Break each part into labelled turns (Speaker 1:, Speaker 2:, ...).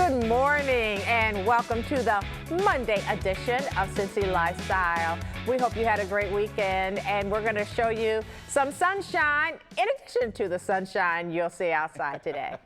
Speaker 1: Good morning and welcome to the Monday edition of Cincy Lifestyle. We hope you had a great weekend and we're going to show you some sunshine in addition to the sunshine you'll see outside today.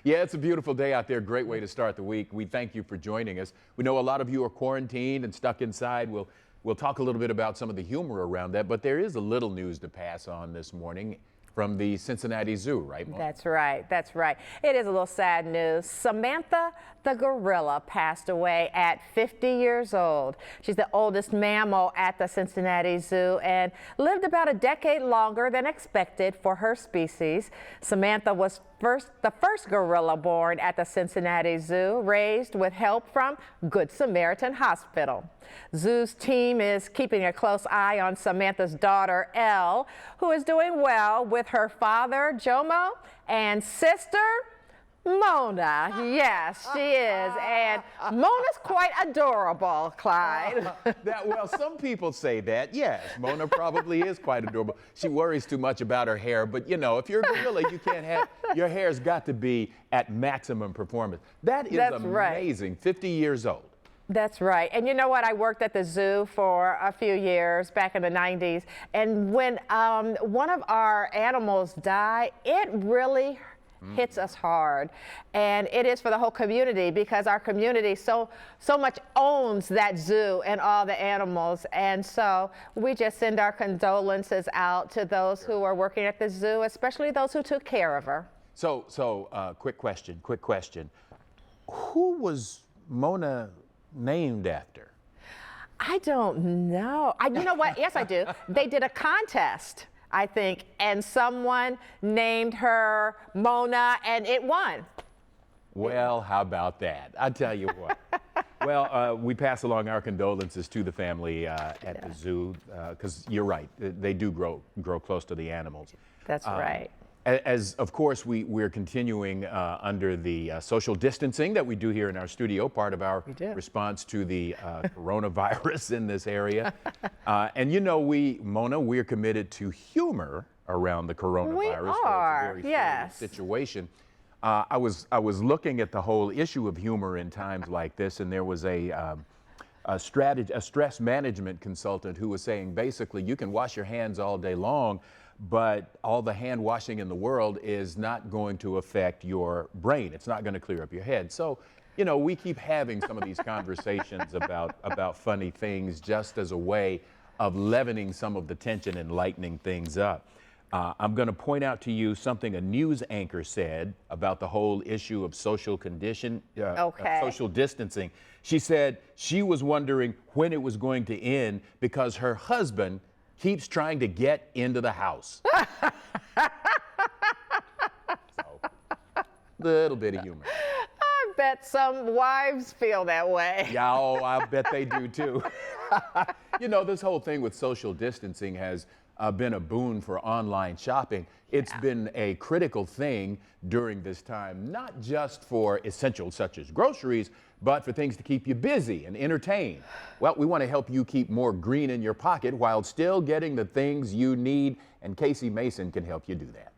Speaker 2: Yeah, it's a beautiful day out there. Great way to start the week. We thank you for joining us. We know a lot of you are quarantined and stuck inside. We'll talk a little bit about some of the humor around that, but there is a little news to pass on this morning from the Cincinnati Zoo, right, Mona?
Speaker 1: That's right. That's right. It is a little sad news. Samantha the gorilla passed away at 50 years old. She's the oldest mammal at the Cincinnati Zoo and lived about a decade longer than expected for her species. Samantha was the first gorilla born at the Cincinnati Zoo, raised with help from Good Samaritan Hospital. Zoo's team is keeping a close eye on Samantha's daughter, Elle, who is doing well with her father, Jomo, and sister, Mona. Yes, she is. And Mona's quite adorable, Clyde.
Speaker 2: Well, some people say that. Yes, Mona probably is quite adorable. She worries too much about her hair, but you know, if you're a gorilla, you can't have, your hair's got to be at maximum performance. That's amazing. Right. 50 years old.
Speaker 1: That's right. And you know what? I worked at the zoo for a few years back in the 90s. And when one of our animals died, it really hits us hard. And it is for the whole community because our community so much owns that zoo and all the animals. And so we just send our condolences out to those who are working at the zoo, especially those who took care of her.
Speaker 2: So quick question. Who was Mona named after?
Speaker 1: I don't know. You know what? Yes, I do. They did a contest, I think, and someone named her Mona, and it won.
Speaker 2: Well, how about that? I tell you what. Well, we pass along our condolences to the family at the zoo, because you're right, they do grow close to the animals.
Speaker 1: That's right.
Speaker 2: As of course, we're continuing under the social distancing that we do here in our studio, part of our response to the coronavirus in this area. And you know, Mona, we're committed to humor around the coronavirus.
Speaker 1: We are,
Speaker 2: it's a very serious situation. I was looking at the whole issue of humor in times like this, and there was a stress management consultant who was saying basically you can wash your hands all day long, but all the hand washing in the world is not going to affect your brain. It's not going to clear up your head. So, you know, we keep having some of these conversations about funny things just as a way of leavening some of the tension and lightening things up. I'm going to point out to you something a news anchor said about the whole issue of social distancing. She said she was wondering when it was going to end because her husband keeps trying to get into the house. So, little bit of humor.
Speaker 1: I bet some wives feel that way.
Speaker 2: Yeah, I bet they do too. You know, this whole thing with social distancing has been a boon for online shopping. It's been a critical thing during this time, not just for essentials such as groceries, but for things to keep you busy and entertained. Well, we want to help you keep more green in your pocket while still getting the things you need, and Casey Mason can help you do that.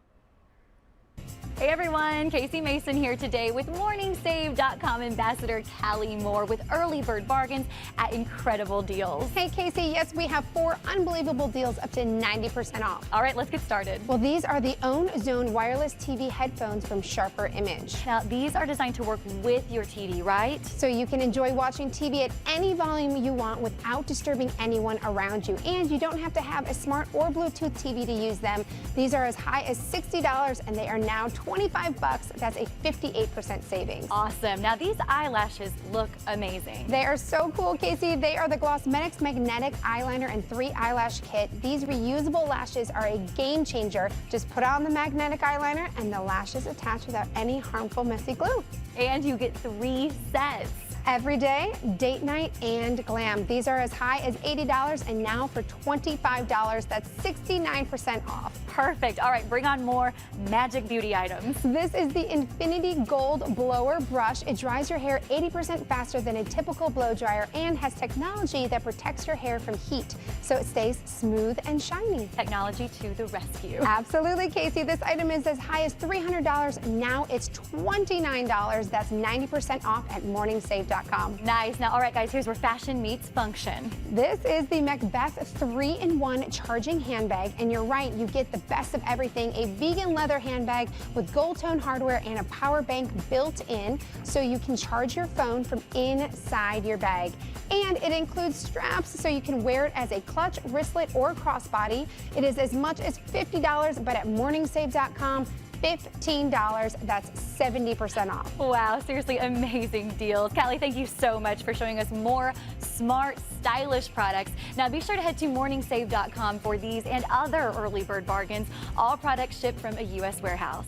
Speaker 3: Hey everyone, Casey Mason here today with MorningSave.com ambassador Callie Moore with early bird bargains at incredible deals.
Speaker 4: Hey Casey, yes, we have 4 unbelievable deals up to 90% off.
Speaker 3: All right, let's get started.
Speaker 4: Well, these are the Own Zone wireless TV headphones from Sharper Image.
Speaker 3: Now, these are designed to work with your TV, right?
Speaker 4: So you can enjoy watching TV at any volume you want without disturbing anyone around you. And you don't have to have a smart or Bluetooth TV to use them. These are as high as $60 and they are now $25. That's a 58% savings.
Speaker 3: Awesome. Now these eyelashes look amazing.
Speaker 4: They are so cool, Casey. They are the Glossmetics Magnetic Eyeliner and 3 Eyelash Kit. These reusable lashes are a game changer. Just put on the magnetic eyeliner and the lashes attach without any harmful messy glue.
Speaker 3: And you get 3 sets.
Speaker 4: Everyday, date night, and glam. These are as high as $80 and now for $25, that's 69% off.
Speaker 3: Perfect. All right, bring on more magic beauty items.
Speaker 4: This is the Infinity Gold Blower Brush. It dries your hair 80% faster than a typical blow dryer and has technology that protects your hair from heat, so it stays smooth and shiny.
Speaker 3: Technology to the rescue.
Speaker 4: Absolutely, Casey. This item is as high as $300. Now it's $29. That's 90% off at morningsave.com.
Speaker 3: Nice. Now, all right, guys, here's where fashion meets function.
Speaker 4: This is the Macbeth 3-in-1 charging handbag, and you're right, you get the best of everything. A vegan leather handbag with gold tone hardware and a power bank built in, so you can charge your phone from inside your bag. And it includes straps, so you can wear it as a clutch, wristlet, or crossbody. It is as much as $50, but at morningsave.com, $15. That's 70% off.
Speaker 3: Wow, seriously amazing deals. Callie, thank you so much for showing us more smart, stylish products. Now be sure to head to morningsave.com for these and other early bird bargains. All products shipped from a U.S. warehouse.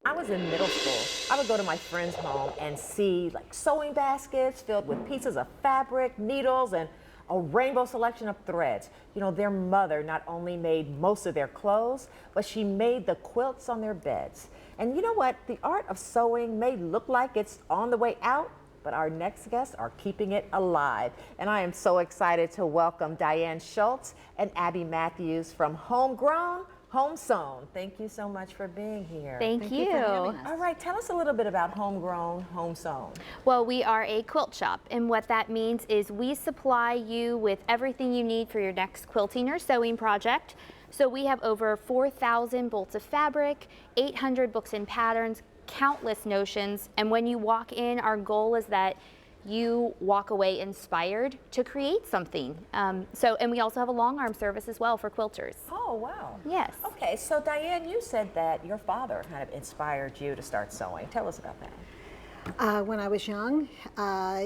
Speaker 1: I was in middle school. I would go to my friend's home and see like sewing baskets filled with pieces of fabric, needles, and a rainbow selection of threads. You know, their mother not only made most of their clothes, but she made the quilts on their beds. And you know what? The art of sewing may look like it's on the way out, but our next guests are keeping it alive. And I am so excited to welcome Diane Schultz and Abby Matthews from Grown Home Sewn. Thank you so much for being here.
Speaker 3: Thank you.
Speaker 1: All right, tell us a little bit about Grown Home Sewn.
Speaker 5: Well, we are a quilt shop, and what that means is we supply you with everything you need for your next quilting or sewing project. So we have over 4,000 bolts of fabric, 800 books and patterns, countless notions, and when you walk in, our goal is that you walk away inspired to create something. And we also have a long arm service as well for quilters.
Speaker 1: Oh, wow.
Speaker 5: Yes.
Speaker 1: Okay, so Diane, you said that your father kind of inspired you to start sewing. Tell us about that.
Speaker 6: When I was young,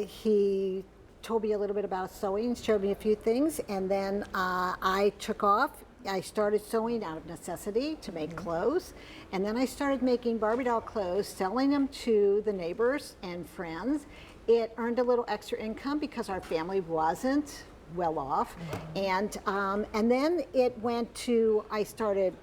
Speaker 6: he told me a little bit about sewing, showed me a few things, and then I took off. I started sewing out of necessity to make clothes, and then I started making Barbie doll clothes, selling them to the neighbors and friends. It earned a little extra income because our family wasn't well off, and then it went to, I started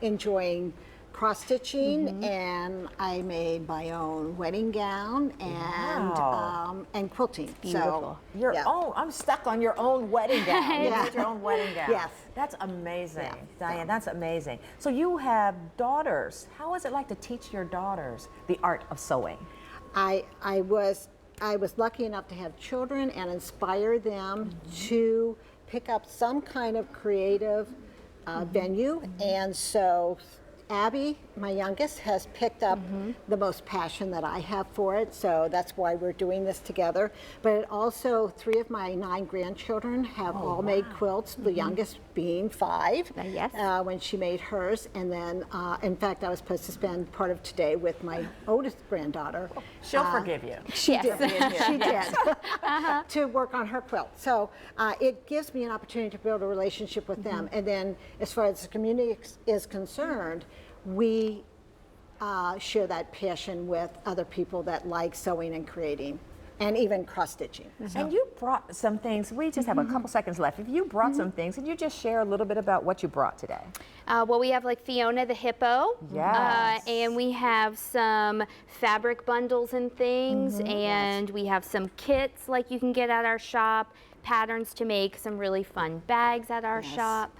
Speaker 6: enjoying cross stitching, and I made my own wedding gown and quilting.
Speaker 5: Beautiful.
Speaker 6: So
Speaker 1: Your own, I'm stuck on your own wedding gown. You made your own wedding gown.
Speaker 6: Yes.
Speaker 1: That's amazing, Diane, that's amazing. So you have daughters. How is it like to teach your daughters the art of sewing?
Speaker 6: I was lucky enough to have children and inspire them to pick up some kind of creative venue, and so Abby, my youngest, has picked up the most passion that I have for it, so that's why we're doing this together. But it also, 3 of my 9 grandchildren have all made quilts, the youngest being 5 when she made hers. And then, in fact, I was supposed to spend part of today with my oldest granddaughter.
Speaker 1: She'll forgive you.
Speaker 6: She did. She did. To work on her quilt. So it gives me an opportunity to build a relationship with them. And then, as far as the community is concerned, we share that passion with other people that like sewing and creating, and even cross-stitching.
Speaker 1: And you brought some things. We just have a couple seconds left. If you brought some things, can you just share a little bit about what you brought today?
Speaker 5: Well, we have like Fiona the hippo,
Speaker 1: Yes.
Speaker 5: and we have some fabric bundles and things, and we have some kits like you can get at our shop, patterns to make some really fun bags at our shop.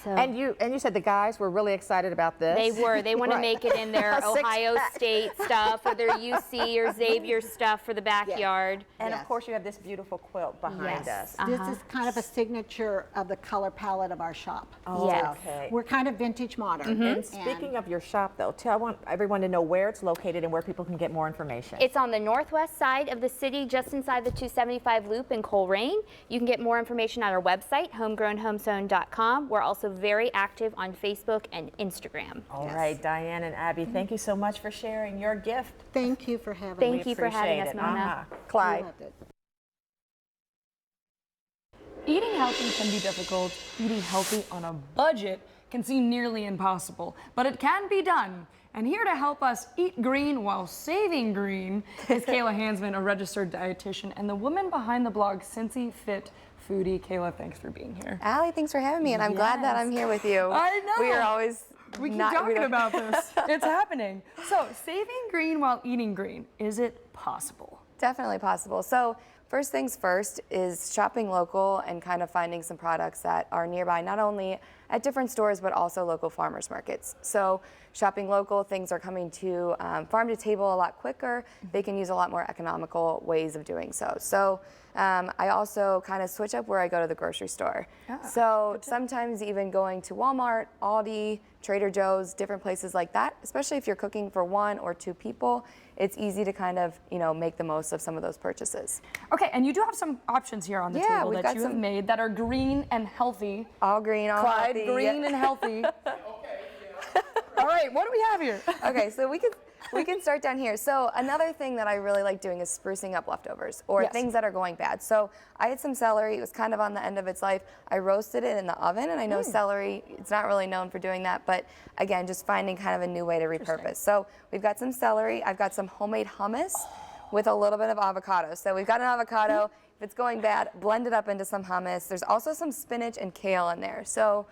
Speaker 5: So
Speaker 1: And you said the guys were really excited about this.
Speaker 5: they were. They want to make it in their
Speaker 1: A
Speaker 5: Ohio
Speaker 1: six-pack.
Speaker 5: State stuff or their UC or Xavier stuff for the backyard.
Speaker 1: And of course, you have this beautiful quilt behind us.
Speaker 6: This is kind of a signature of the color palette of our shop.
Speaker 1: Oh,
Speaker 5: Yes.
Speaker 1: okay.
Speaker 6: We're kind of vintage modern.
Speaker 1: And speaking of your shop, though, I want everyone to know where it's located and where people can get more information.
Speaker 5: It's on the northwest side of the city, just inside the 275 loop in Coleraine. You can get more information at our website, homegrownhomesewn.com. We're also very active on Facebook and Instagram.
Speaker 1: All right, Diane and Abby, thank you so much for sharing your gift.
Speaker 6: Thank you for having
Speaker 5: Thank
Speaker 6: me.
Speaker 5: you for having
Speaker 1: Appreciate
Speaker 5: us,
Speaker 1: it.
Speaker 5: Mona.
Speaker 1: Clyde.
Speaker 6: Loved it.
Speaker 7: Eating healthy can be difficult. Eating healthy on a budget can seem nearly impossible, but it can be done. And here to help us eat green while saving green is Kayla Hansman, a registered dietitian, and the woman behind the blog Cincy Fit Foodie. Kayla, thanks for being here.
Speaker 8: Allie, thanks for having me, and I'm glad that I'm here with you.
Speaker 7: I know.
Speaker 8: We are always
Speaker 7: We keep talking about this. It's happening. So, saving green while eating green, is it possible?
Speaker 8: Definitely possible. So, first things first is shopping local and kind of finding some products that are nearby, not only at different stores, but also local farmers markets. So shopping local, things are coming to farm to table a lot quicker. They can use a lot more economical ways of doing so. So I also kind of switch up where I go to the grocery store. So sometimes even going to Walmart, Aldi, Trader Joe's, different places like that, especially if you're cooking for 1 or 2 people, it's easy to kind of, make the most of some of those purchases.
Speaker 7: Okay, and you do have some options here on the table that you have made that are green and healthy.
Speaker 8: All green, all
Speaker 7: Clyde,
Speaker 8: healthy.
Speaker 7: green and healthy. All right, what do we have here?
Speaker 8: Okay, so we can start down here. So another thing that I really like doing is sprucing up leftovers or things that are going bad. So I had some celery. It was kind of on the end of its life. I roasted it in the oven, and I know celery, it's not really known for doing that, but again, just finding kind of a new way to repurpose. So we've got some celery. I've got some homemade hummus with a little bit of avocado. So we've got an avocado. If it's going bad, blend it up into some hummus. There's also some spinach and kale in there. So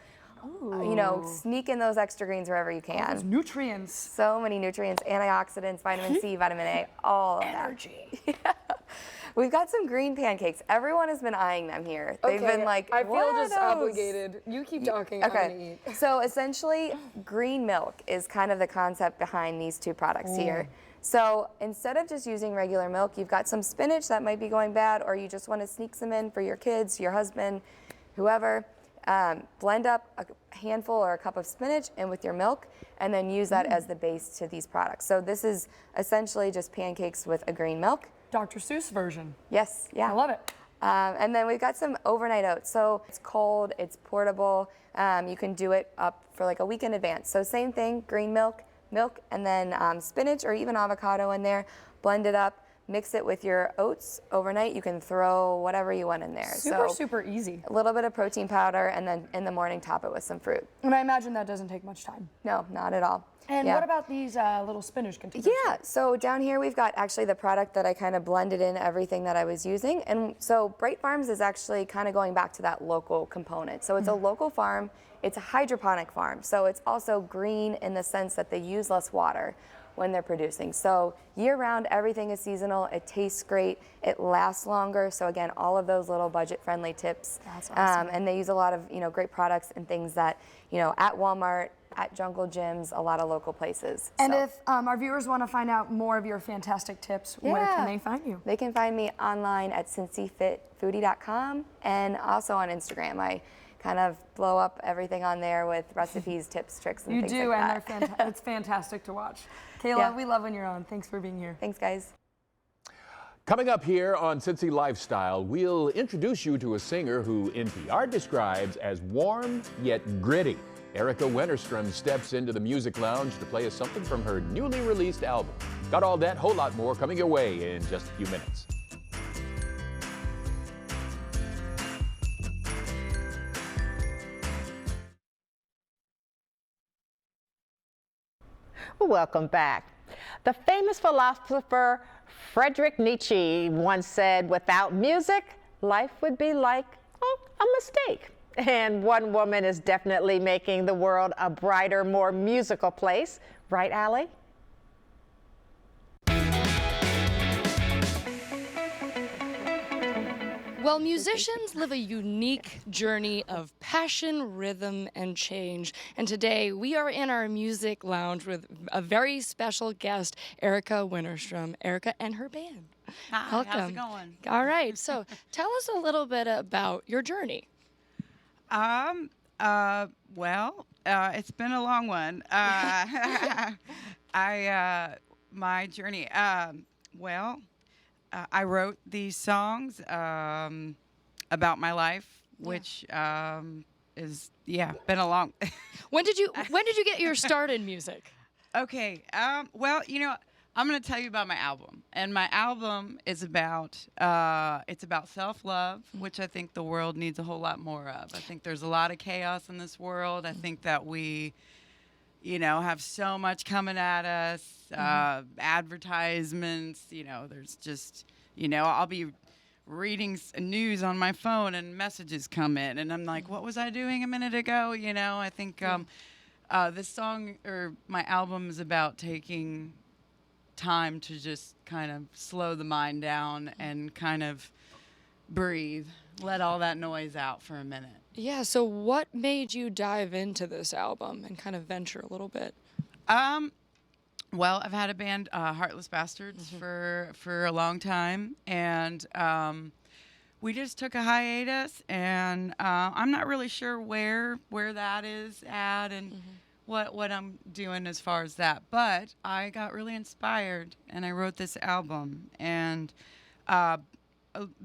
Speaker 8: sneak in those extra greens wherever you can.
Speaker 7: Those nutrients.
Speaker 8: So many nutrients, antioxidants, vitamin C, vitamin A, all of that.
Speaker 7: Energy.
Speaker 8: We've got some green pancakes. Everyone has been eyeing them here. They've been like,
Speaker 7: I feel
Speaker 8: what are
Speaker 7: just
Speaker 8: those?
Speaker 7: obligated. You keep talking, I'm gonna eat.
Speaker 8: So essentially, green milk is kind of the concept behind these 2 products here. So instead of just using regular milk, you've got some spinach that might be going bad, or you just want to sneak some in for your kids, your husband, whoever. Blend up a handful or a cup of spinach in with your milk, and then use that as the base to these products. So this is essentially just pancakes with a green milk.
Speaker 7: Dr. Seuss version.
Speaker 8: Yes, yeah.
Speaker 7: I love it.
Speaker 8: And then we've got some overnight oats. So it's cold, it's portable. You can do it up for like a week in advance. So same thing, green milk, and then spinach or even avocado in there. Blend it up. Mix it with your oats overnight. You can throw whatever you want in there.
Speaker 7: Super easy.
Speaker 8: A little bit of protein powder, and then in the morning top it with some fruit.
Speaker 7: And I imagine that doesn't take much time.
Speaker 8: No, not at all.
Speaker 7: And what about these little spinach containers?
Speaker 8: Yeah, so down here we've got actually the product that I kind of blended in everything that I was using. And so Bright Farms is actually kind of going back to that local component. So it's a local farm, it's a hydroponic farm. So it's also green in the sense that they use less water when they're producing. So year-round, everything is seasonal. It tastes great. It lasts longer. So again, all of those little budget-friendly tips.
Speaker 7: That's awesome.
Speaker 8: And they use a lot of great products and things that at Walmart, at Jungle Gyms, a lot of local places.
Speaker 7: And
Speaker 8: so,
Speaker 7: if our viewers want to find out more of your fantastic tips, where can they find you?
Speaker 8: They can find me online at cincyfitfoodie.com and also on Instagram. I kind of blow up everything on there with recipes, tips, tricks, and things like that.
Speaker 7: You do, and it's fantastic to watch. Kayla, we love when you're on. Thanks for being here.
Speaker 8: Thanks, guys.
Speaker 2: Coming up here on Cincy Lifestyle, we'll introduce you to a singer who NPR describes as warm yet gritty. Erica Wennerstrom steps into the music lounge to play us something from her newly released album. Got all that, whole lot more coming your way in just a few minutes.
Speaker 1: Welcome back. The famous philosopher Friedrich Nietzsche once said, without music, life would be like a mistake. And one woman is definitely making the world a brighter, more musical place. Right, Allie?
Speaker 9: Well, musicians live a unique journey of passion, rhythm, and change. And today we are in our music lounge with a very special guest, Erica Wennerstrom. Erica and her band.
Speaker 10: Hi,
Speaker 9: welcome.
Speaker 10: how's it going?
Speaker 9: All right, so tell us a little bit about your journey.
Speaker 10: Well, it's been a long one. My journey, I wrote these songs about my life, which is been a long.
Speaker 9: When did you get your start in music?
Speaker 10: Okay, well, I'm going to tell you about my album, and my album is about self-love, which I think the world needs a whole lot more of. I think there's a lot of chaos in this world. I think that we have so much coming at us, advertisements, there's just, I'll be reading news on my phone and messages come in and I'm like, what was I doing a minute ago? I think this song or my album is about taking time to just kind of slow the mind down and kind of breathe, let all that noise out for a minute.
Speaker 9: Yeah, so what made you dive into this album and kind of venture a little bit?
Speaker 10: Well, I've had a band, Heartless Bastards, for a long time, and we just took a hiatus, and I'm not really sure where that is at and what I'm doing as far as that. But I got really inspired, and I wrote this album. And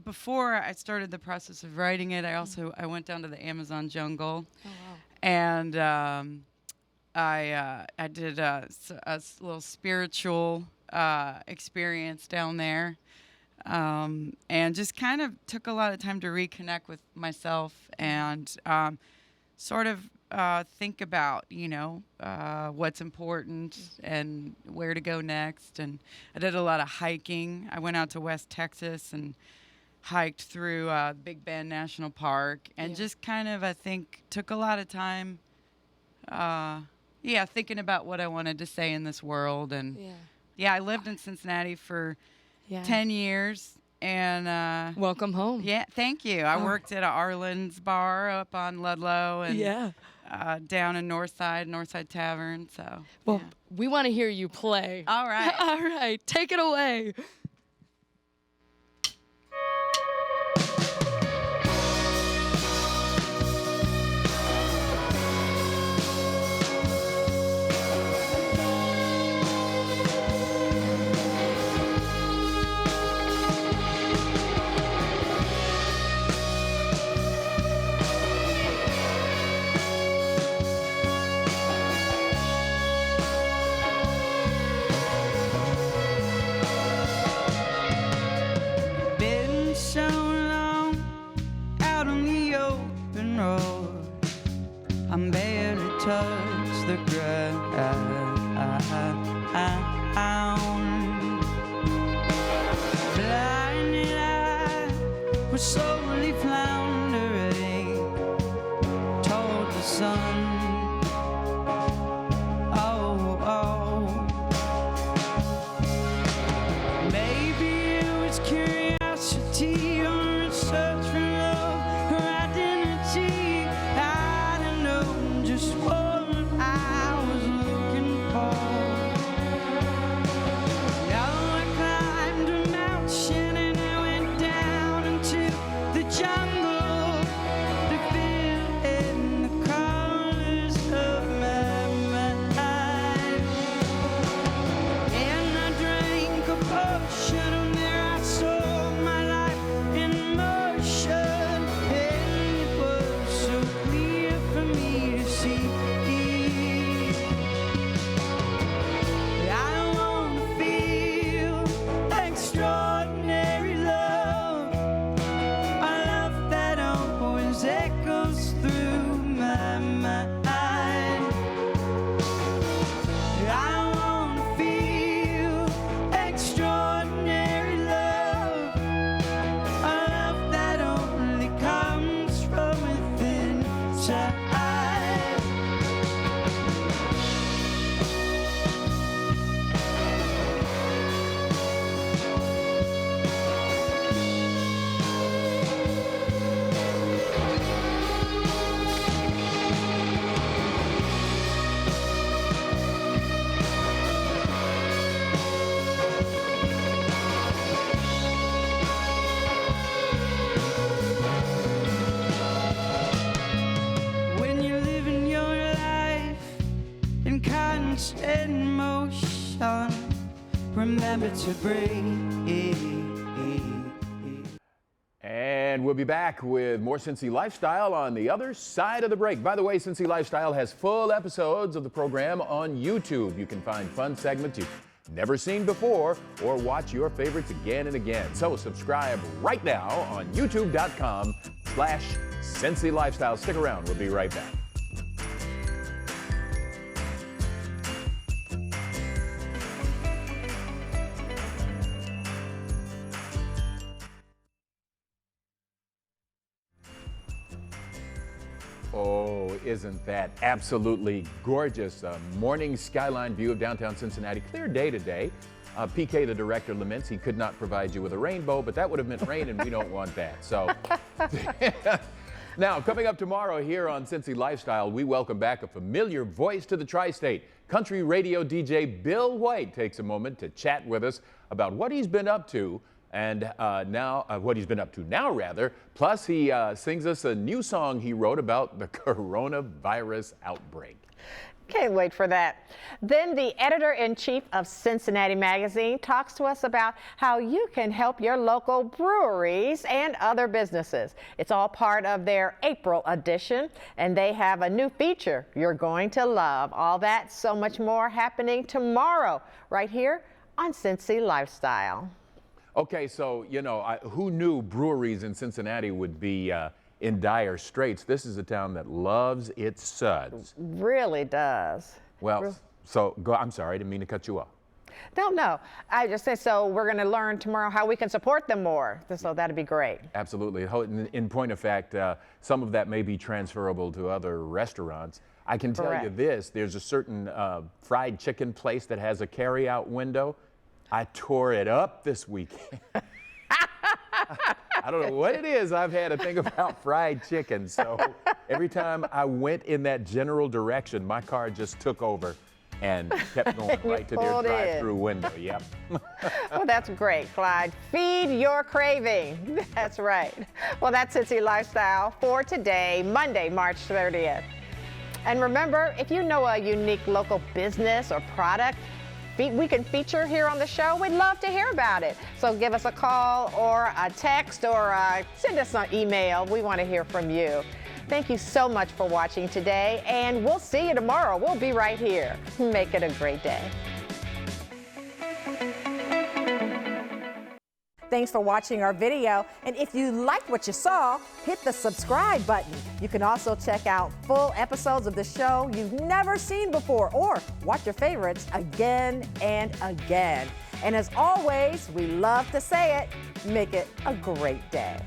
Speaker 10: before I started the process of writing it, I went down to the Amazon jungle, and I did a little spiritual experience down there. And just kind of took a lot of time to reconnect with myself and sort of think about, what's important and where to go next. And I did a lot of hiking. I went out to West Texas and hiked through Big Bend National Park and just kind of, I think, took a lot of time, thinking about what I wanted to say in this world. And I lived in Cincinnati for 10 years, and
Speaker 9: Welcome home.
Speaker 10: Yeah, thank you. I worked at a Arlen's bar up on Ludlow, and down in Northside Tavern. So,
Speaker 9: we want to hear you play.
Speaker 10: All right.
Speaker 9: All right, take it away.
Speaker 10: I'm barely touch the ground. Blinded eye was slowly floundering toward the sun. Maybe it was curiosity or a search for love or identity. I don't know just what I was looking for. Now I climbed a mountain and I went down into the jungle to fill in the colors of my mind. And I drank a potion, and there I saw my life in motion. And it was so clear for me to see. I want to feel extraordinary love, a love that always echoes through my mind. I want to feel extraordinary love, a love that only comes from within inside. When you're living your life in constant motion, remember to breathe.
Speaker 2: And we'll be back with more Cincy Lifestyle on the other side of the break. By the way, Cincy Lifestyle has full episodes of the program on YouTube. You can find fun segments you've never seen before or watch your favorites again and again. So subscribe right now on youtube.com/Cincy Lifestyle. Stick around. We'll be right back. Oh, isn't that absolutely gorgeous? A morning skyline view of downtown Cincinnati. Clear day today. PK, the director, laments he could not provide you with a rainbow, but that would have meant rain, and we don't want that. So, now, coming up tomorrow here on Cincy Lifestyle, we welcome back a familiar voice to the tri-state. Country radio DJ Bill White takes a moment to chat with us about what he's been up to, and what he's been up to now, rather. Plus, he sings us a new song he wrote about the coronavirus outbreak.
Speaker 1: Can't wait for that. Then the editor-in-chief of Cincinnati Magazine talks to us about how you can help your local breweries and other businesses. It's all part of their April edition, and they have a new feature you're going to love. All that, so much more happening tomorrow right here on Cincy Lifestyle.
Speaker 2: Okay, so, you know, who knew breweries in Cincinnati would be in dire straits? This is a town that loves its suds.
Speaker 1: Really does.
Speaker 2: Well, so I'm sorry, I didn't mean to cut you off.
Speaker 1: No. I just said, so we're going to learn tomorrow how we can support them more. So that'd be great.
Speaker 2: Absolutely. In point of fact, some of that may be transferable to other restaurants. I can tell you this, there's a certain fried chicken place that has a carry-out window. I tore it up this weekend. I don't know what it is. I've had a thing about fried chicken. So every time I went in that general direction, my car just took over and kept going right to their drive-through window. Yep.
Speaker 1: Well, that's great, Clyde. Feed your craving. That's right. Well, that's Cincy Lifestyle for today, Monday, March 30th. And remember, if you know a unique local business or product we can feature here on the show, we'd love to hear about it. So give us a call or a text or send us an email. We want to hear from you. Thank you so much for watching today, and we'll see you tomorrow. We'll be right here. Make it a great day. Thanks for watching our video, and if you liked what you saw, hit the subscribe button. You can also check out full episodes of the show you've never seen before, or watch your favorites again and again. And as always, we love to say it, make it a great day.